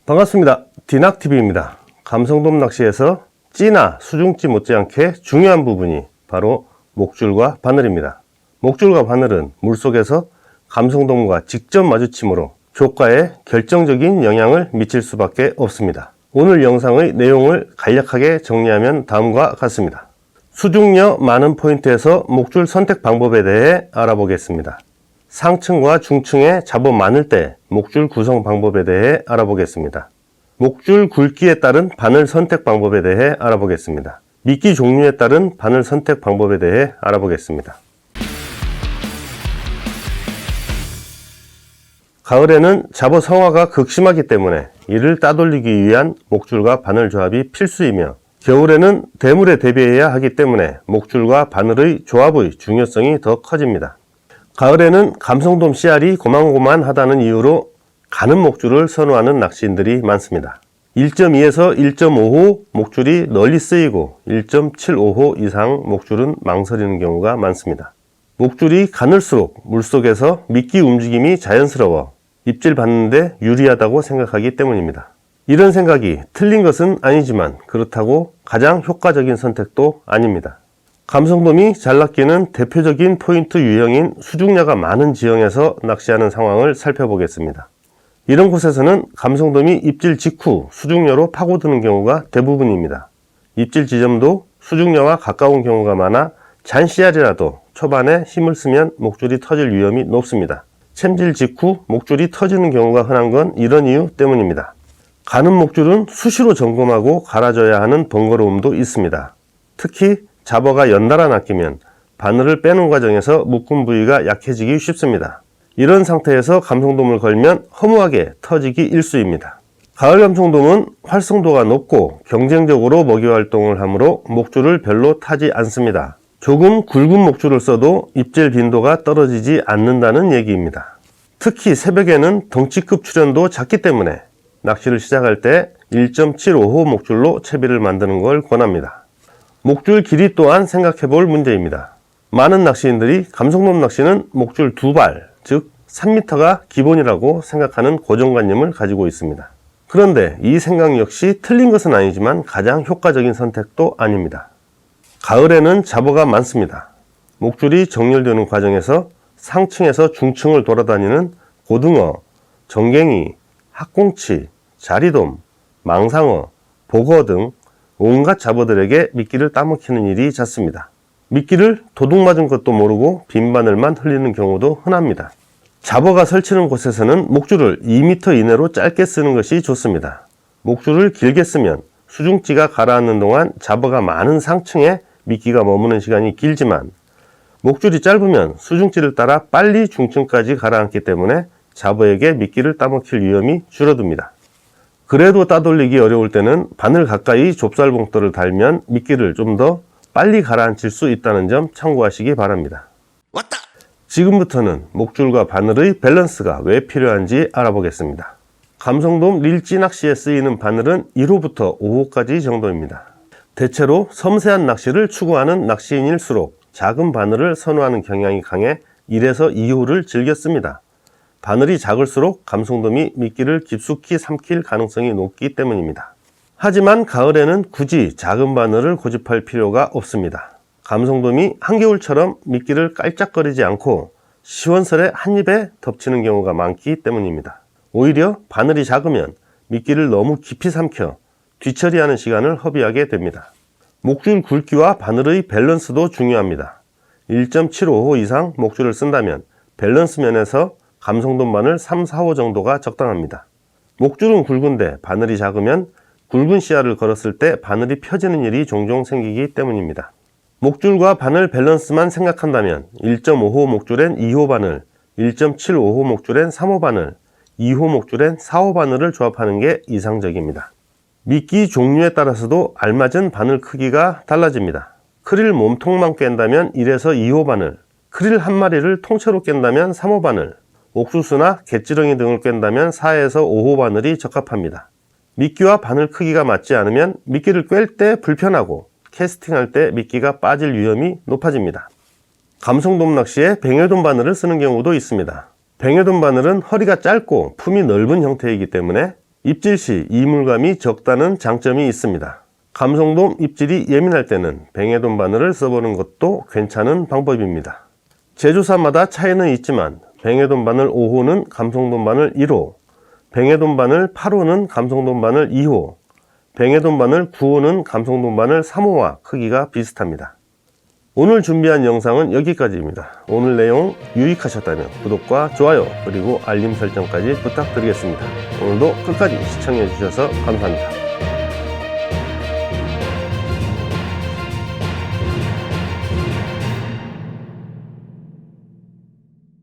반갑습니다. 디낙TV입니다. 감성돔 낚시에서 찌나 수중찌 못지않게 중요한 부분이 바로 목줄과 바늘입니다. 목줄과 바늘은 물속에서 감성돔과 직접 마주침으로 조과에 결정적인 영향을 미칠 수밖에 없습니다. 오늘 영상의 내용을 간략하게 정리하면 다음과 같습니다. 수중녀 많은 포인트에서 목줄 선택 방법에 대해 알아보겠습니다. 상층과 중층에 잡어 많을 때 목줄 구성 방법에 대해 알아보겠습니다. 목줄 굵기에 따른 바늘 선택 방법에 대해 알아보겠습니다. 미끼 종류에 따른 바늘 선택 방법에 대해 알아보겠습니다. 가을에는 잡어 성화가 극심하기 때문에 이를 따돌리기 위한 목줄과 바늘 조합이 필수이며, 겨울에는 대물에 대비해야 하기 때문에 목줄과 바늘의 조합의 중요성이 더 커집니다. 가을에는 감성돔 씨알이 고만고만하다는 이유로 가는 목줄을 선호하는 낚시인들이 많습니다. 1.2에서 1.5호 목줄이 널리 쓰이고 1.75호 이상 목줄은 망설이는 경우가 많습니다. 목줄이 가늘수록 물속에서 미끼 움직임이 자연스러워 입질 받는데 유리하다고 생각하기 때문입니다. 이런 생각이 틀린 것은 아니지만 그렇다고 가장 효과적인 선택도 아닙니다. 감성돔이 잘 낚이는 대표적인 포인트 유형인 수중녀가 많은 지형에서 낚시하는 상황을 살펴보겠습니다. 이런 곳에서는 감성돔이 입질 직후 수중녀로 파고드는 경우가 대부분입니다. 입질 지점도 수중녀와 가까운 경우가 많아 잔 씨알이라도 초반에 힘을 쓰면 목줄이 터질 위험이 높습니다. 챔질 직후 목줄이 터지는 경우가 흔한 건 이런 이유 때문입니다. 가는 목줄은 수시로 점검하고 갈아줘야 하는 번거로움도 있습니다. 특히 잡어가 연달아 낚이면 바늘을 빼는 과정에서 묶은 부위가 약해지기 쉽습니다. 이런 상태에서 감성돔을 걸면 허무하게 터지기 일쑤입니다. 가을 감성돔은 활성도가 높고 경쟁적으로 먹이 활동을 하므로 목줄을 별로 타지 않습니다. 조금 굵은 목줄을 써도 입질 빈도가 떨어지지 않는다는 얘기입니다. 특히 새벽에는 덩치급 출현도 작기 때문에 낚시를 시작할 때 1.75호 목줄로 채비를 만드는 걸 권합니다. 목줄 길이 또한 생각해 볼 문제입니다. 많은 낚시인들이 감성돔 낚시는 목줄 2발, 즉 3m가 기본이라고 생각하는 고정관념을 가지고 있습니다. 그런데 이 생각 역시 틀린 것은 아니지만 가장 효과적인 선택도 아닙니다. 가을에는 잡어가 많습니다. 목줄이 정렬되는 과정에서 상층에서 중층을 돌아다니는 고등어, 정갱이, 학꽁치, 자리돔, 망상어, 복어 등 온갖 잡어들에게 미끼를 따먹히는 일이 잦습니다. 미끼를 도둑 맞은 것도 모르고 빈 바늘만 흘리는 경우도 흔합니다. 잡어가 설치는 곳에서는 목줄을 2m 이내로 짧게 쓰는 것이 좋습니다. 목줄을 길게 쓰면 수중찌가 가라앉는 동안 잡어가 많은 상층에 미끼가 머무는 시간이 길지만, 목줄이 짧으면 수중찌를 따라 빨리 중층까지 가라앉기 때문에 잡어에게 미끼를 따먹힐 위험이 줄어듭니다. 그래도 따돌리기 어려울 때는 바늘 가까이 좁쌀봉돌을 달면 미끼를 좀 더 빨리 가라앉힐 수 있다는 점 참고하시기 바랍니다. 왔다! 지금부터는 목줄과 바늘의 밸런스가 왜 필요한지 알아보겠습니다. 감성돔 릴찌 낚시에 쓰이는 바늘은 1호부터 5호까지 정도입니다. 대체로 섬세한 낚시를 추구하는 낚시인일수록 작은 바늘을 선호하는 경향이 강해 1에서 2호를 즐겨 씁니다. 바늘이 작을수록 감성돔이 미끼를 깊숙이 삼킬 가능성이 높기 때문입니다. 하지만 가을에는 굳이 작은 바늘을 고집할 필요가 없습니다. 감성돔이 한겨울처럼 미끼를 깔짝거리지 않고 시원스레 한 입에 덮치는 경우가 많기 때문입니다. 오히려 바늘이 작으면 미끼를 너무 깊이 삼켜 뒤처리하는 시간을 허비하게 됩니다. 목줄 굵기와 바늘의 밸런스도 중요합니다. 1.75호 이상 목줄을 쓴다면 밸런스 면에서 감성돔 바늘 3, 4호 정도가 적당합니다. 목줄은 굵은데 바늘이 작으면 굵은 씨알을 걸었을 때 바늘이 펴지는 일이 종종 생기기 때문입니다. 목줄과 바늘 밸런스만 생각한다면 1.5호 목줄엔 2호 바늘, 1.75호 목줄엔 3호 바늘, 2호 목줄엔 4호 바늘을 조합하는 게 이상적입니다. 미끼 종류에 따라서도 알맞은 바늘 크기가 달라집니다. 크릴 몸통만 깬다면 1에서 2호 바늘, 크릴 한 마리를 통째로 깬다면 3호 바늘, 옥수수나 갯지렁이 등을 깬다면 4에서 5호 바늘이 적합합니다. 미끼와 바늘 크기가 맞지 않으면 미끼를 꿰을 때 불편하고 캐스팅할 때 미끼가 빠질 위험이 높아집니다. 감성돔 낚시에 뱅에돔 바늘을 쓰는 경우도 있습니다. 뱅에돔 바늘은 허리가 짧고 품이 넓은 형태이기 때문에 입질 시 이물감이 적다는 장점이 있습니다. 감성돔 입질이 예민할 때는 뱅에돔 바늘을 써보는 것도 괜찮은 방법입니다. 제조사마다 차이는 있지만 뱅에돔 바늘 5호는 감성돔 바늘 1호, 뱅에돔 바늘 8호는 감성돔 바늘 2호, 뱅에돔 바늘 9호는 감성돔 바늘 3호와 크기가 비슷합니다. 오늘 준비한 영상은 여기까지입니다. 오늘 내용 유익하셨다면 구독과 좋아요 그리고 알림 설정까지 부탁드리겠습니다. 오늘도 끝까지 시청해 주셔서 감사합니다.